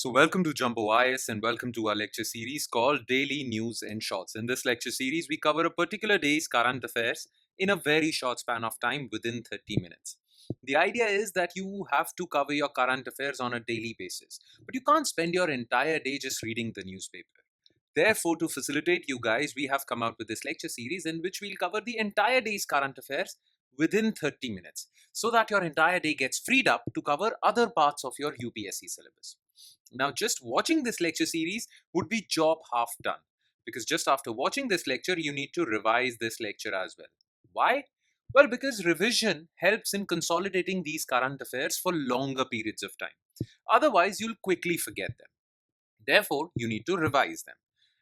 So welcome to Jumbo IS and welcome to our lecture series called Daily News in Shorts. In this lecture series, we cover a particular day's current affairs in a very short span of time within 30 minutes. The idea is that you have to cover your current affairs on a daily basis, but you can't spend your entire day just reading the newspaper. Therefore, to facilitate you guys, we have come out with this lecture series in which we'll cover the entire day's current affairs within 30 minutes so that your entire day gets freed up to cover other parts of your UPSC syllabus. Now, just watching this lecture series would be job half done because just after watching this lecture, you need to revise this lecture as well. Why? Well, because revision helps in consolidating these current affairs for longer periods of time. Otherwise, you'll quickly forget them. Therefore, you need to revise them.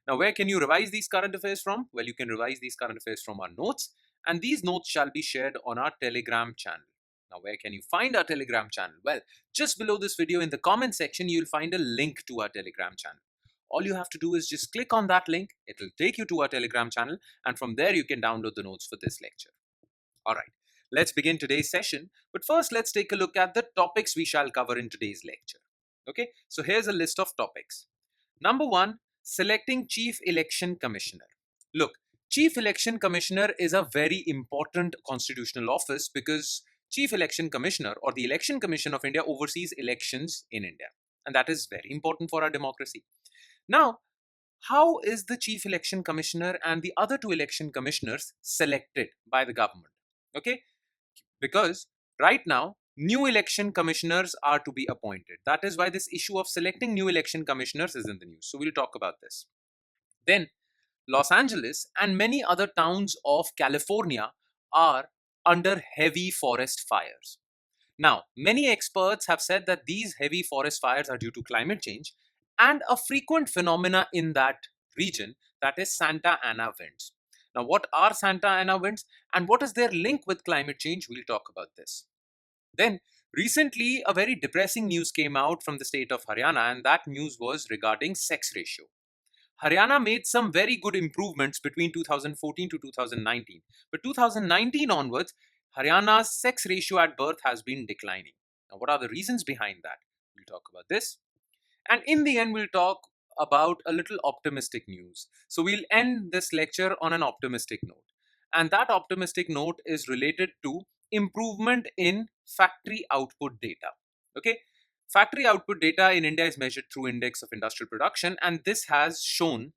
Now, where can you revise these current affairs from? Well, you can revise these current affairs from our notes, and these notes shall be shared on our Telegram channel. Now, where can you find our Telegram channel? Well, just below this video in the comment section, you'll find a link to our Telegram channel. All you have to do is just click on that link. It'll take you to our Telegram channel, and from there you can download the notes for this lecture. All right, let's begin today's session. But first, let's take a look at the topics we shall cover in today's lecture. Okay, so here's a list of topics. Number 1, selecting Chief Election Commissioner. Look, Chief Election Commissioner is a very important constitutional office because Chief Election Commissioner or the Election Commission of India oversees elections in India. And that is very important for our democracy. Now, how is the Chief Election Commissioner and the other 2 election commissioners selected by the government? Okay, because right now, new election commissioners are to be appointed. That is why this issue of selecting new election commissioners is in the news. So we'll talk about this. Then, Los Angeles and many other towns of California are under heavy forest fires. Now, many experts have said that these heavy forest fires are due to climate change and a frequent phenomena in that region, that is Santa Ana winds. Now, what are Santa Ana winds and what is their link with climate change? We'll talk about this. Then, recently, a very depressing news came out from the state of Haryana, and that news was regarding sex ratio. Haryana made some very good improvements between 2014 to 2019. But 2019 onwards, Haryana's sex ratio at birth has been declining. Now, what are the reasons behind that? We'll talk about this. And in the end, we'll talk about a little optimistic news. So we'll end this lecture on an optimistic note. And that optimistic note is related to improvement in factory output data. Okay. Factory output data in India is measured through Index of Industrial Production, and this has shown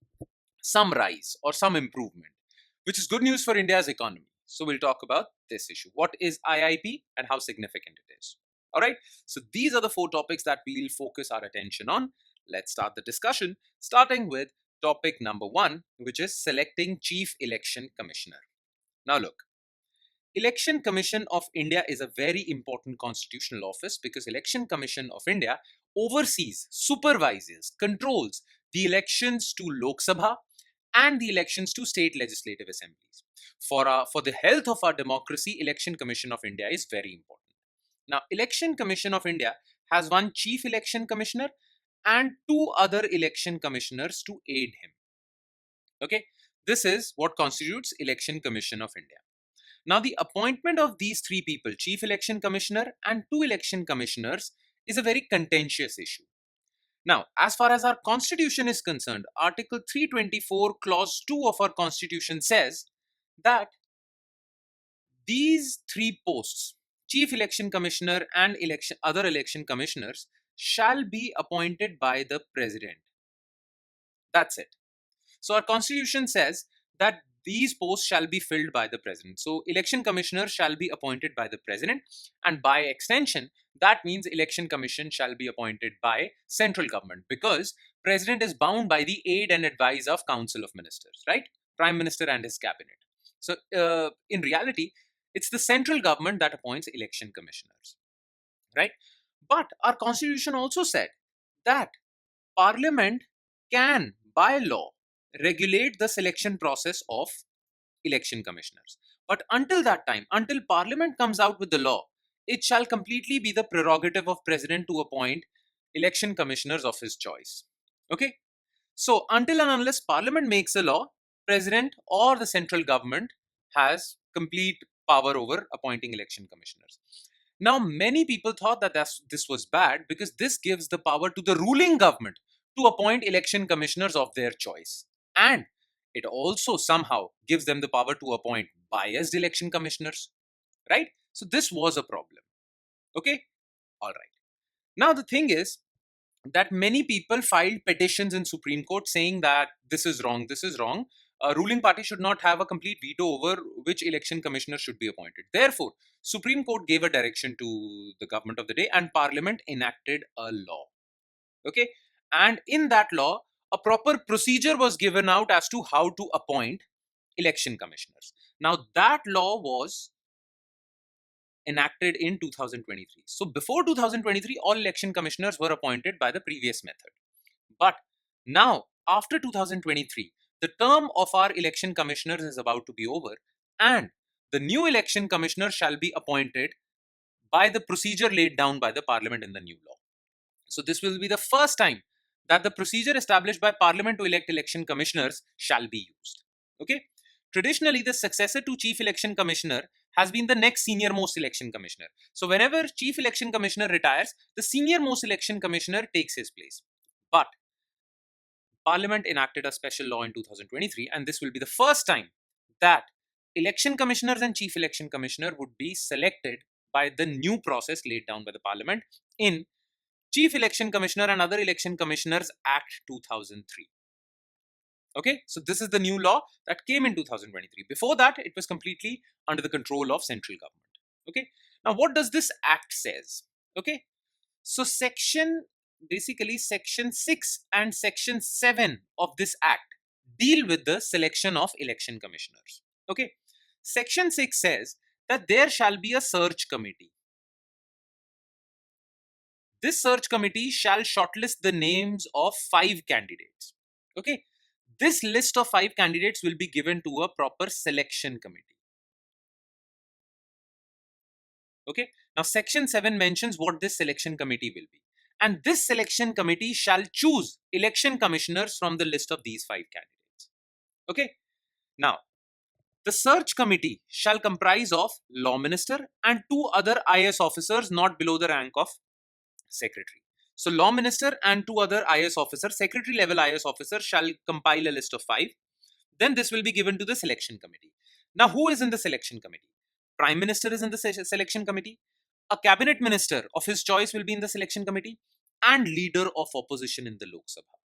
some rise or some improvement, which is good news for India's economy. So we'll talk about this issue. What is IIP and how significant it is? All right. So these are the 4 topics that we'll focus our attention on. Let's start the discussion, starting with topic number 1, which is selecting Chief Election Commissioner. Now look, Election Commission of India is a very important constitutional office because Election Commission of India oversees, supervises, controls the elections to Lok Sabha and the elections to state legislative assemblies. For the health of our democracy, Election Commission of India is very important. Now, Election Commission of India has one Chief Election Commissioner and 2 other election commissioners to aid him. Okay, this is what constitutes Election Commission of India. Now, the appointment of these 3 people, Chief Election Commissioner and 2 election commissioners, is a very contentious issue. Now, as far as our constitution is concerned, Article 324, Clause 2 of our constitution says that these 3 posts, Chief Election Commissioner and other election commissioners, shall be appointed by the President. That's it. So our constitution says that these posts shall be filled by the President. So election commissioners shall be appointed by the President, and by extension, that means election commission shall be appointed by central government because President is bound by the aid and advice of Council of Ministers, right? Prime Minister and his cabinet. So in reality, it's the central government that appoints election commissioners, right? But our constitution also said that Parliament can, by law, regulate the selection process of election commissioners. But until that time, until Parliament comes out with the law, it shall completely be the prerogative of President to appoint election commissioners of his choice. Okay? So until and unless Parliament makes a law, President or the central government has complete power over appointing election commissioners. Now, many people thought that this was bad because this gives the power to the ruling government to appoint election commissioners of their choice. And it also somehow gives them the power to appoint biased election commissioners, right? So this was a problem. Okay? All right. Now, the thing is that many people filed petitions in Supreme Court saying that this is wrong, this is wrong. A ruling party should not have a complete veto over which election commissioner should be appointed. Therefore, Supreme Court gave a direction to the government of the day and Parliament enacted a law. Okay? And in that law, a proper procedure was given out as to how to appoint election commissioners. Now, that law was enacted in 2023. So before 2023, all election commissioners were appointed by the previous method. But now, after 2023, the term of our election commissioners is about to be over, and the new election commissioner shall be appointed by the procedure laid down by the Parliament in the new law. So this will be the first time that the procedure established by Parliament to elect election commissioners shall be used. Okay? Traditionally, the successor to Chief Election Commissioner has been the next senior most election commissioner. So whenever Chief Election Commissioner retires, the senior most election commissioner takes his place. But Parliament enacted a special law in 2023, and this will be the first time that election commissioners and chief election commissioner would be selected by the new process laid down by the Parliament in Chief Election Commissioner and Other Election Commissioners Act 2003. Okay, so this is the new law that came in 2023. Before that, it was completely under the control of central government. Okay, now what does this act says? Okay, so basically section 6 and section 7 of this act deal with the selection of election commissioners. Okay, section 6 says that there shall be a search committee. This search committee shall shortlist the names of 5 candidates. Okay, this list of 5 candidates will be given to a proper selection committee. Okay, now section 7 mentions what this selection committee will be. And this selection committee shall choose election commissioners from the list of these 5 candidates. Okay, now the search committee shall comprise of law minister and 2 other IS officers not below the rank of secretary. So law minister and 2 other IS officers, secretary level IS officers, shall compile a list of 5. Then this will be given to the selection committee. Now, who is in the selection committee? Prime Minister is in the selection committee. A cabinet minister of his choice will be in the selection committee, and leader of opposition in the Lok Sabha.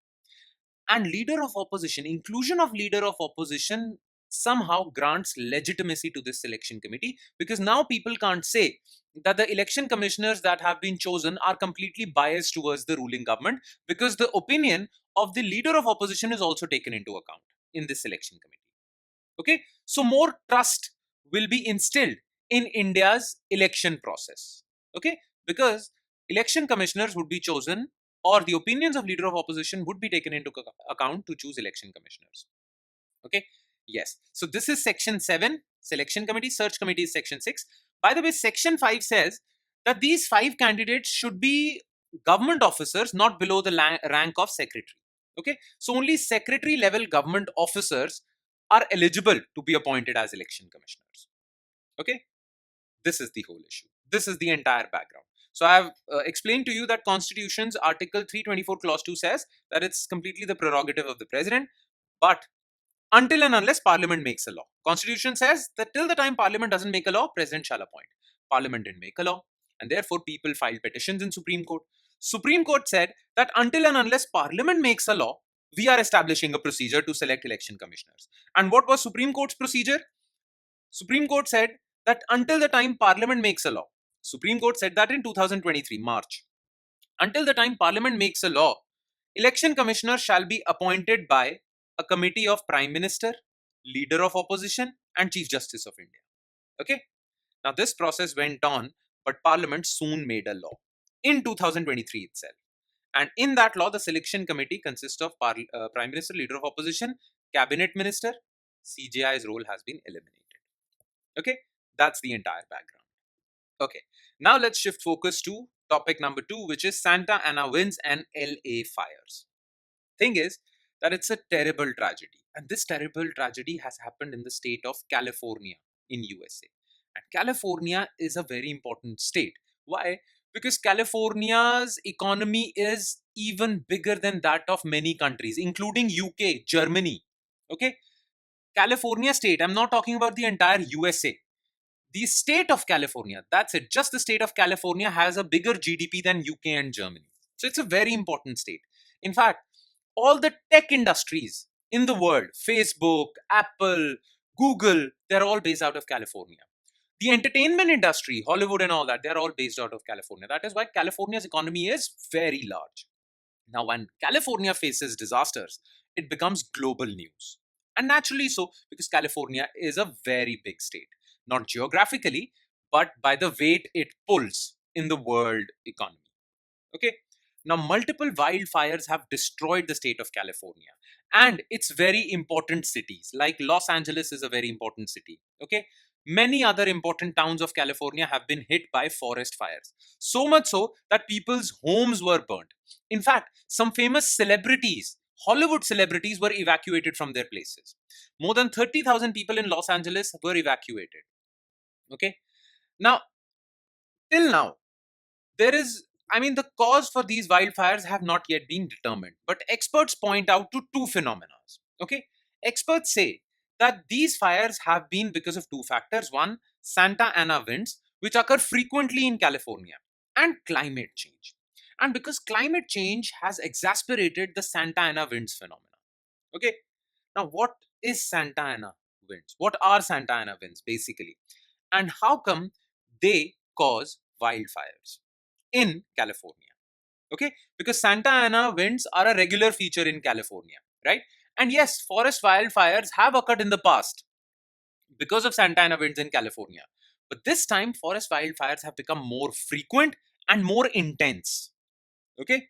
And leader of opposition, inclusion of leader of opposition somehow grants legitimacy to this selection committee, because now people can't say that the election commissioners that have been chosen are completely biased towards the ruling government, because the opinion of the leader of opposition is also taken into account in this selection committee. Okay, so more trust will be instilled in India's election process. Okay, because election commissioners would be chosen, or the opinions of leader of opposition would be taken into account to choose election commissioners. Okay, yes. So this is section 7, selection committee. Search committee is section 6. By the way, section 5 says that these 5 candidates should be government officers not below the rank of secretary. Okay, so only secretary level government officers are eligible to be appointed as election commissioners. Okay, this is the whole issue. This is the entire background. So I have explained to you that Constitution's Article 324 Clause 2 says that it's completely the prerogative of the president, but until and unless Parliament makes a law. Constitution says that till the time Parliament doesn't make a law, President shall appoint. Parliament didn't make a law, and therefore people filed petitions in Supreme Court. Supreme Court said that until and unless Parliament makes a law, we are establishing a procedure to select election commissioners. And what was Supreme Court's procedure? Supreme Court said that until the time Parliament makes a law, Supreme Court said that in 2023, March, until the time Parliament makes a law, election commissioners shall be appointed by a committee of Prime Minister, Leader of Opposition, and Chief Justice of India. Okay? Now, this process went on, but Parliament soon made a law in 2023 itself. And in that law, the selection committee consists of Prime Minister, Leader of Opposition, Cabinet Minister. CJI's role has been eliminated. Okay? That's the entire background. Okay. Now, let's shift focus to topic number 2, which is Santa Ana winds and LA fires. Thing is that it's a terrible tragedy, and this terrible tragedy has happened in the state of California in USA. And California is a very important state Why? Because California's economy is even bigger than that of many countries, including UK, Germany. Okay? California state, I'm not talking about the entire USA. The state of California, that's it. Just the state of California has a bigger GDP than UK and Germany. So it's a very important state. In fact, all the tech industries in the world, Facebook, Apple, Google, they're all based out of California. The entertainment industry, Hollywood and all that, they're all based out of California. That is why California's economy is very large. Now, when California faces disasters, it becomes global news. And naturally so, because California is a very big state, not geographically, but by the weight it pulls in the world economy. Okay. Now, multiple wildfires have destroyed the state of California and its very important cities, like Los Angeles is a very important city. Okay. Many other important towns of California have been hit by forest fires. So much so that people's homes were burnt. In fact, some famous celebrities, Hollywood celebrities, were evacuated from their places. More than 30,000 people in Los Angeles were evacuated. Okay. Now, till now, there is, I mean, the cause for these wildfires have not yet been determined, but experts point out to two phenomena. Okay, experts say that these fires have been because of two factors: one, Santa Ana winds, which occur frequently in California, and climate change. And because climate change has exacerbated the Santa Ana winds phenomena. Okay, now what is Santa Ana winds? What are Santa Ana winds basically, and how come they cause wildfires in California? Okay, because Santa Ana winds are a regular feature in California, right? And yes, forest wildfires have occurred in the past because of Santa Ana winds in California. But this time, forest wildfires have become more frequent and more intense. Okay,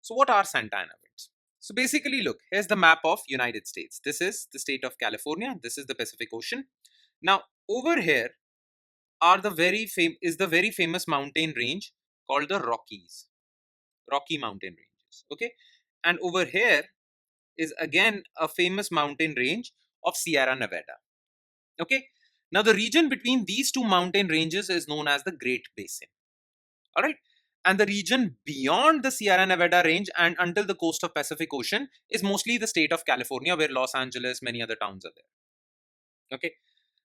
so what are Santa Ana winds? So basically, look, here's the map of United States. This is the state of California. This is the Pacific Ocean. Now, over here are is the very famous mountain range called the Rocky Mountain ranges. Okay, and over here is again a famous mountain range of Sierra Nevada. Okay, now the region between these two mountain ranges is known as the Great Basin. All right, and the region beyond the Sierra Nevada range and until the coast of Pacific Ocean is mostly the state of California, where Los Angeles, many other towns are there. Okay,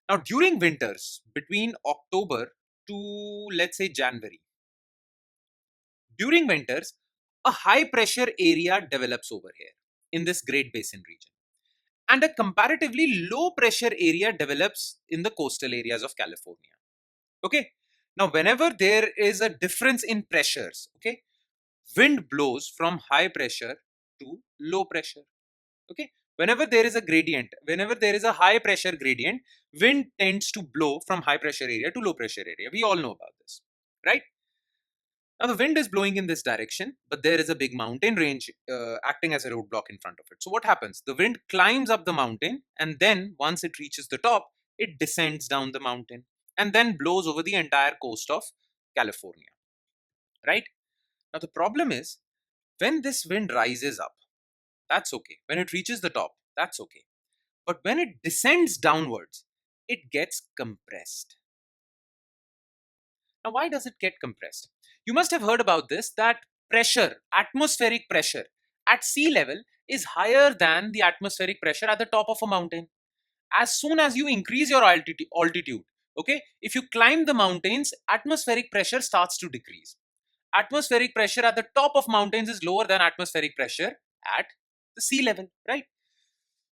now during winters between October to, let's say, January, during winters, a high pressure area develops over here in this Great Basin region, and a comparatively low pressure area develops in the coastal areas of California. Okay. Now, whenever there is a difference in pressures, okay, wind blows from high pressure to low pressure. Okay. Whenever there is a gradient, whenever there is a high pressure gradient, wind tends to blow from high pressure area to low pressure area. We all know about this, right? Now, the wind is blowing in this direction, but there is a big mountain range acting as a roadblock in front of it. So, what happens? The wind climbs up the mountain, and then once it reaches the top, it descends down the mountain and then blows over the entire coast of California. Right? Now, the problem is when this wind rises up, that's okay. When it reaches the top, that's okay. But when it descends downwards, it gets compressed. Now, why does it get compressed? You must have heard about this, that pressure, atmospheric pressure at sea level is higher than the atmospheric pressure at the top of a mountain. As soon as you increase your altitude, okay, if you climb the mountains, atmospheric pressure starts to decrease. Atmospheric pressure at the top of mountains is lower than atmospheric pressure at the sea level, right?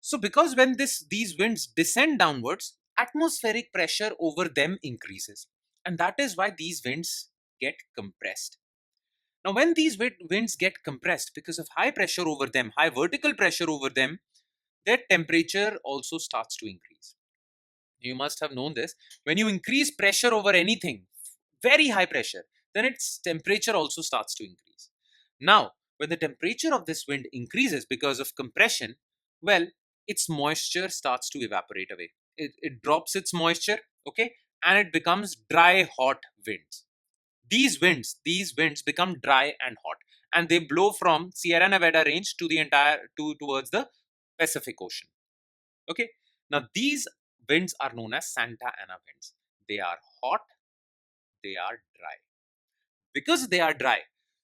So because when these winds descend downwards, atmospheric pressure over them increases. And that is why these winds get compressed. Now, when these winds get compressed because of high pressure over them, high vertical pressure over them, their temperature also starts to increase. You must have known this. When you increase pressure over anything, very high pressure, then its temperature also starts to increase. Now, when the temperature of this wind increases because of compression, well, its moisture starts to evaporate away. It drops its moisture, okay, and it becomes dry, hot winds. These winds become dry and hot, and they blow from Sierra Nevada range to the entire towards the Pacific Ocean. Okay, now these winds are known as Santa Ana winds. They are hot, they are dry. because they are dry.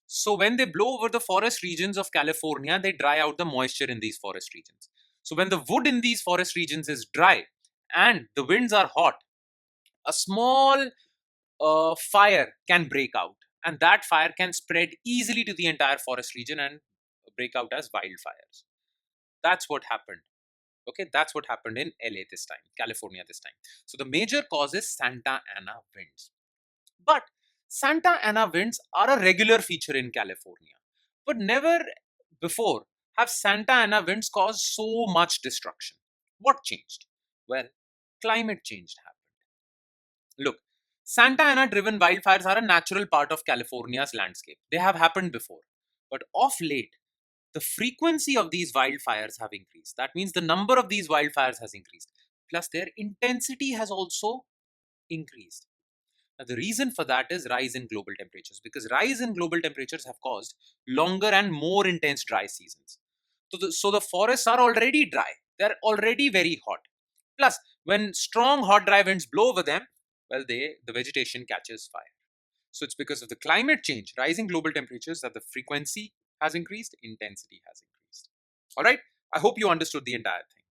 So when they blow over the forest regions of California, they dry out the moisture in these forest regions. So when the wood in these forest regions is dry and the winds are hot, a small fire can break out, and that fire can spread easily to the entire forest region and break out as wildfires. That's what happened. Okay, that's what happened in LA this time, California this time. So the major cause is Santa Ana winds. But Santa Ana winds are a regular feature in California. But never before have Santa Ana winds caused so much destruction. What changed? Well, climate change happened. Look, Santa Ana driven wildfires are a natural part of California's landscape. They have happened before. But of late, the frequency of these wildfires have increased. That means the number of these wildfires has increased. Plus, their intensity has also increased. Now, the reason for that is rise in global temperatures, because rise in global temperatures have caused longer and more intense dry seasons. So the forests are already dry. They're already very hot. Plus, when strong hot dry winds blow over them, well, the vegetation catches fire. So it's because of the climate change, rising global temperatures, that the frequency has increased, intensity has increased. All right. I hope you understood the entire thing.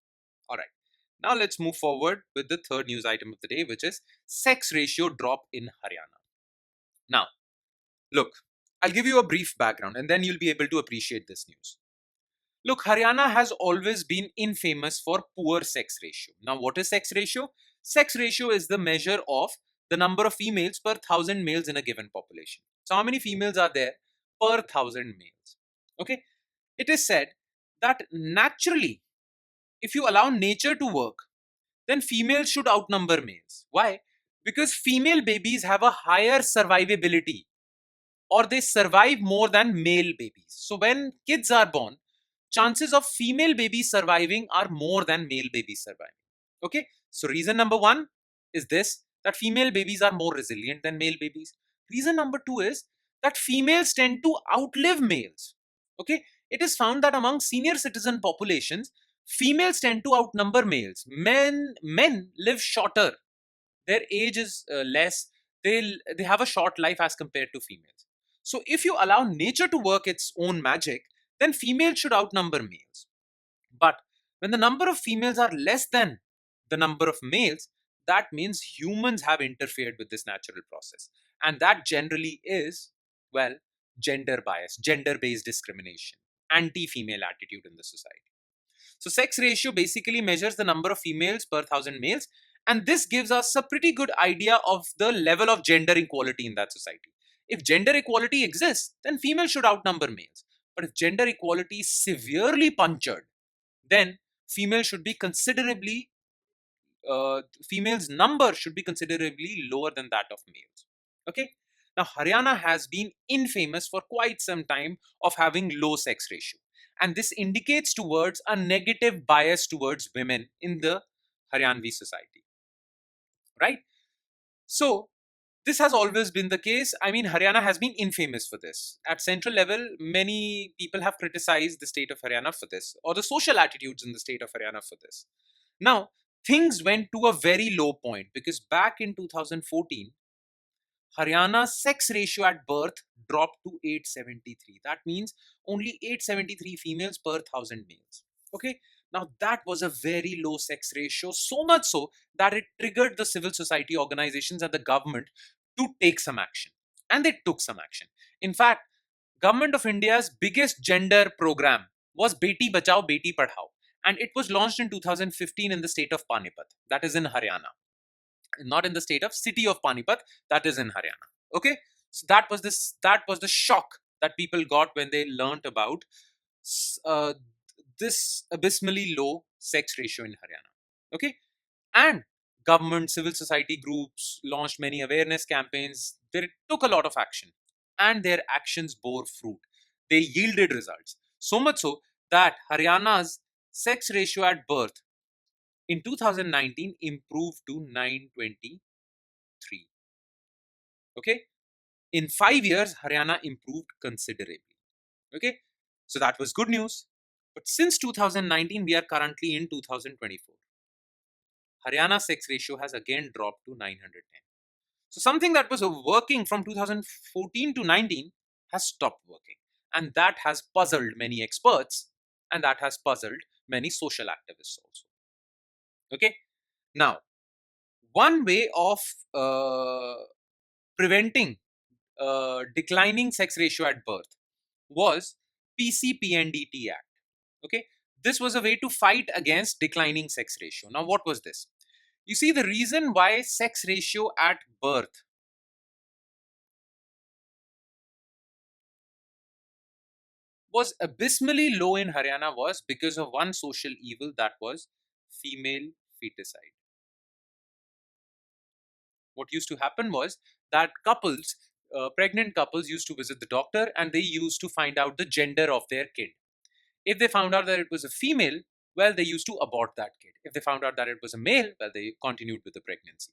All right. Now let's move forward with the third news item of the day, which is sex ratio drop in Haryana. Now, look, I'll give you a brief background and then you'll be able to appreciate this news. Look, Haryana has always been infamous for poor sex ratio. Now, what is sex ratio? Sex ratio is the measure of the number of females per thousand males in a given population. So, how many females are there per thousand males? Okay. It is said that naturally, if you allow nature to work, then females should outnumber males. Why? Because female babies have a higher survivability, or they survive more than male babies. So when kids are born, chances of female babies surviving are more than male babies surviving. Okay, so reason number one is this, that female babies are more resilient than male babies. Reason number two is that females tend to outlive males. Okay, it is found that among senior citizen populations, females tend to outnumber males. Men live shorter. Their age is less. They have a short life as compared to females. So if you allow nature to work its own magic, then females should outnumber males. But when the number of females are less than the number of males, that means humans have interfered with this natural process. And that generally is, well, gender bias, gender based discrimination, anti female attitude in the society. So, sex ratio basically measures the number of females per thousand males, and this gives us a pretty good idea of the level of gender equality in that society. If gender equality exists, then females should outnumber males. But if gender equality is severely punctured, then females should be considerably females number should be considerably lower than that of males. Okay, now Haryana has been infamous for quite some time of having low sex ratio, and this indicates towards a negative bias towards women in the Haryanvi society, right? So this has always been the case. I mean, Haryana has been infamous for this. At central level, many people have criticized the state of Haryana for this, or the social attitudes in the state of Haryana for this. Now, things went to a very low point because back in 2014, Haryana's sex ratio at birth dropped to 873. That means only 873 females per 1,000 males. Okay, now that was a very low sex ratio, so much so that it triggered the civil society organizations and the government to take some action. And they took some action. In fact, Government of India's biggest gender program was Beti Bachao, Beti Padhao. And it was launched in 2015 in the state of Panipat, that is in Haryana, not in the state of city of Panipat, that is in Haryana. Okay, so that was the shock that people got when they learnt about uh, this abysmally low sex ratio in Haryana. Okay, and government, civil society groups launched many awareness campaigns. They took a lot of action, and their actions bore fruit. They yielded results. So much so that Haryana's sex ratio at birth in 2019 improved to 923. Okay, in 5 years, Haryana improved considerably. Okay, so that was good news. But since 2019, we are currently in 2024. Haryana sex ratio has again dropped to 910. So something that was working from 2014 to 19 has stopped working. And that has puzzled many experts, and that has puzzled many social activists also. Okay. Now, one way of preventing declining sex ratio at birth was PCPNDT Act. Okay. This was a way to fight against declining sex ratio. Now, what was this? You see, the reason why sex ratio at birth was abysmally low in Haryana was because of one social evil, that was female feticide. What used to happen was that pregnant couples used to visit the doctor and they used to find out the gender of their kid. If they found out that it was a female, well, they used to abort that kid. If they found out that it was a male, well, they continued with the pregnancy.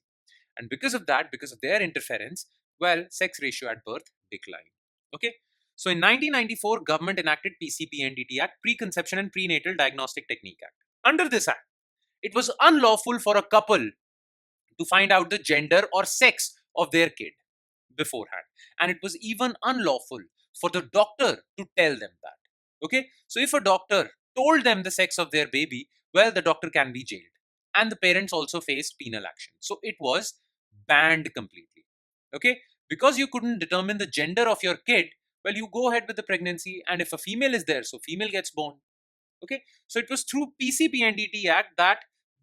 And because of that, because of their interference, well, sex ratio at birth declined. Okay. So in 1994, government enacted PCPNDT Act, Preconception and Prenatal Diagnostic Technique Act. Under this act, it was unlawful for a couple to find out the gender or sex of their kid beforehand. And it was even unlawful for the doctor to tell them that. Okay. So if a doctor told them the sex of their baby, well, the doctor can be jailed. And the parents also faced penal action. So it was banned completely. Okay. Because you couldn't determine the gender of your kid, well, you go ahead with the pregnancy. And if a female is there, so female gets born. Okay. So it was through PCPNDT Act that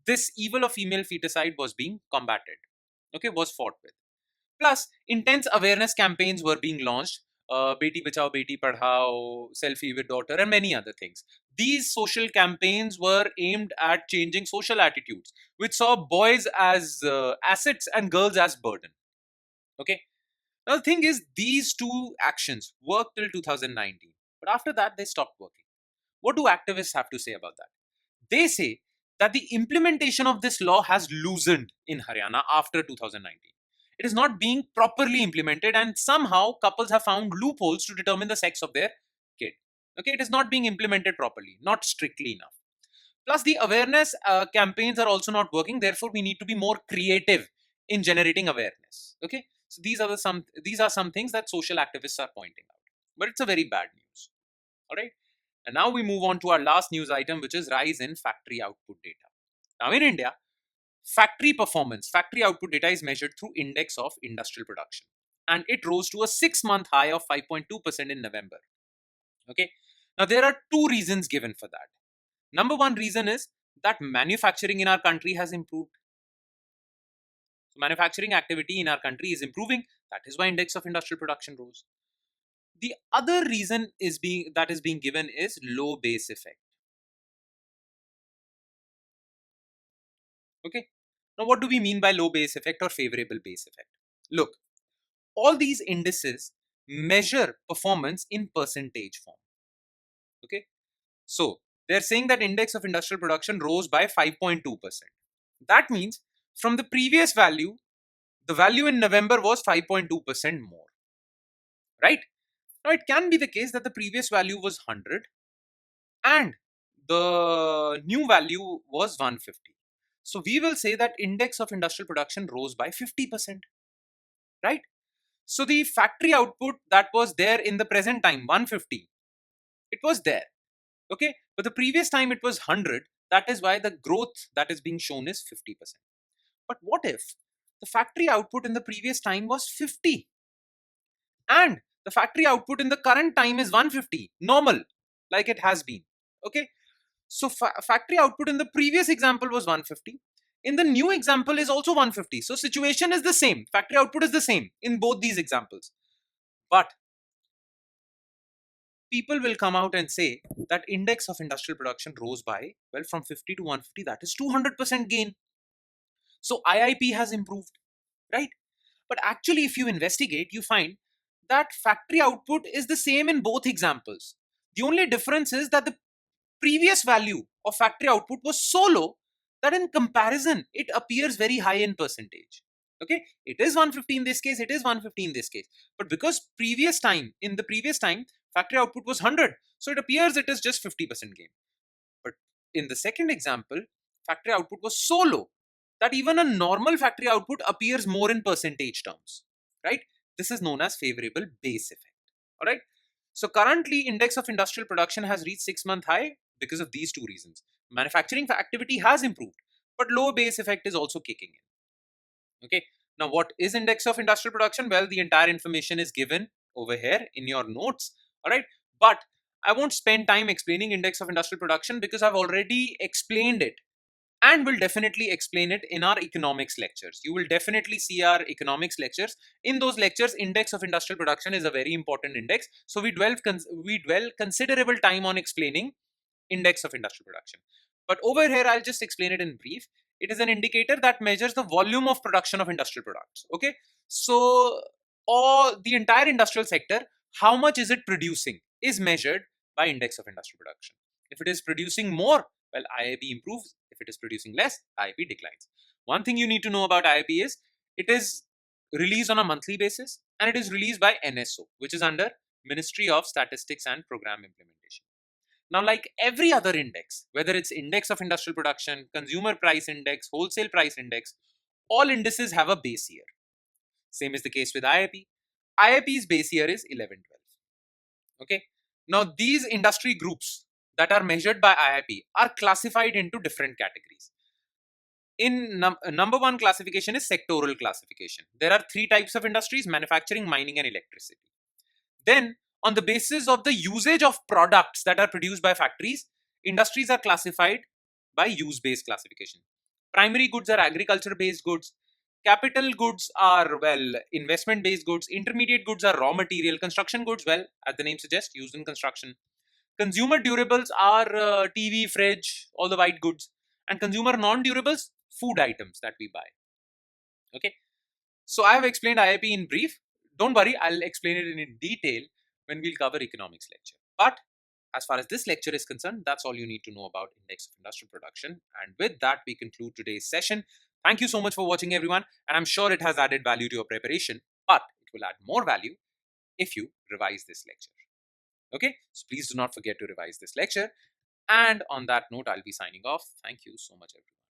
this evil of female feticide was being combated. Okay. Was fought with. Plus, intense awareness campaigns were being launched. Beti Bachao, Beti Padhao, Selfie with Daughter, and many other things. These social campaigns were aimed at changing social attitudes, which saw boys as assets and girls as burden. Okay. Now, the thing is, these two actions worked till 2019, but after that, they stopped working. What do activists have to say about that? They say that the implementation of this law has loosened in Haryana after 2019. It is not being properly implemented, and somehow couples have found loopholes to determine the sex of their kid. Okay, it is not being implemented properly, not strictly enough. Plus, the awareness campaigns are also not working. Therefore, we need to be more creative in generating awareness. Okay, so these are some things that social activists are pointing out, but it's a very bad news. All right. And now we move on to our last news item, which is rise in factory output data. Now, in India, factory output data is measured through index of industrial production. And it rose to a 6-month high of 5.2% in November. Okay. Now, there are two reasons given for that. Number one reason is that manufacturing in our country has improved. So, manufacturing activity in our country is improving. That is why index of industrial production rose. The other reason that is being given is low base effect. Okay. Now, what do we mean by low base effect or favorable base effect? Look, all these indices measure performance in percentage form. Okay. So, they're saying that index of industrial production rose by 5.2%. That means from the previous value, the value in November was 5.2% more. Right? Now, it can be the case that the previous value was 100 and the new value was 150. So, we will say that index of industrial production rose by 50%. Right? So the factory output that was there in the present time, 150, it was there. Okay. But the previous time it was 100. That is why the growth that is being shown is 50%. But what if the factory output in the previous time was 50 and the factory output in the current time is 150, normal, like it has been? Okay. So factory output in the previous example was 150. In the new example is also 150. So situation is the same. Factory output is the same in both these examples. But people will come out and say that index of industrial production rose by, well, from 50 to 150, that is 200% gain. So IIP has improved, right? But actually, if you investigate, you find that factory output is the same in both examples. The only difference is that the previous value of factory output was so low that in comparison, it appears very high in percentage. Okay, it is 150 in this case, it is 150 in this case. But because in the previous time, factory output was 100, so it appears it is just 50% gain. But in the second example, factory output was so low that even a normal factory output appears more in percentage terms, right? This is known as favorable base effect. All right. So currently, index of industrial production has reached 6-month high because of these two reasons. Manufacturing activity has improved, but low base effect is also kicking in. Okay. Now, what is index of industrial production? Well, the entire information is given over here in your notes. All right. But I won't spend time explaining index of industrial production because I've already explained it and will definitely explain it in our economics lectures. You will definitely see our economics lectures. In those lectures, index of industrial production is a very important index. So we dwell considerable time on explaining index of industrial production. But over here, I'll just explain it in brief. It is an indicator that measures the volume of production of industrial products. Okay, so all the entire industrial sector, how much is it producing, is measured by index of industrial production. If it is producing more, well, IIP improves. If it is producing less, IIP declines. One thing you need to know about IIP is it is released on a monthly basis and it is released by NSO, which is under Ministry of Statistics and Program Implementation. Now, like every other index, whether it's index of industrial production, consumer price index, wholesale price index, all indices have a base year. Same is the case with IIP. IIP's base year is 11-12. Okay. Now, these industry groups that are measured by IIP are classified into different categories. In number one classification is sectoral classification. There are three types of industries: manufacturing, mining, and electricity. Then, on the basis of the usage of products that are produced by factories, industries are classified by use-based classification. Primary goods are agriculture-based goods. Capital goods are, well, investment-based goods. Intermediate goods are raw material. Construction goods, well, as the name suggests, used in construction. Consumer durables are TV, fridge, all the white goods. And consumer non-durables, food items that we buy. Okay. So I have explained IIP in brief. Don't worry, I'll explain it in detail when we'll cover economics lecture. But as far as this lecture is concerned, that's all you need to know about index of industrial production. And with that, we conclude today's session. Thank you so much for watching, everyone. And I'm sure it has added value to your preparation, but it will add more value if you revise this lecture. Okay, so please do not forget to revise this lecture. And on that note, I'll be signing off. Thank you so much, everyone.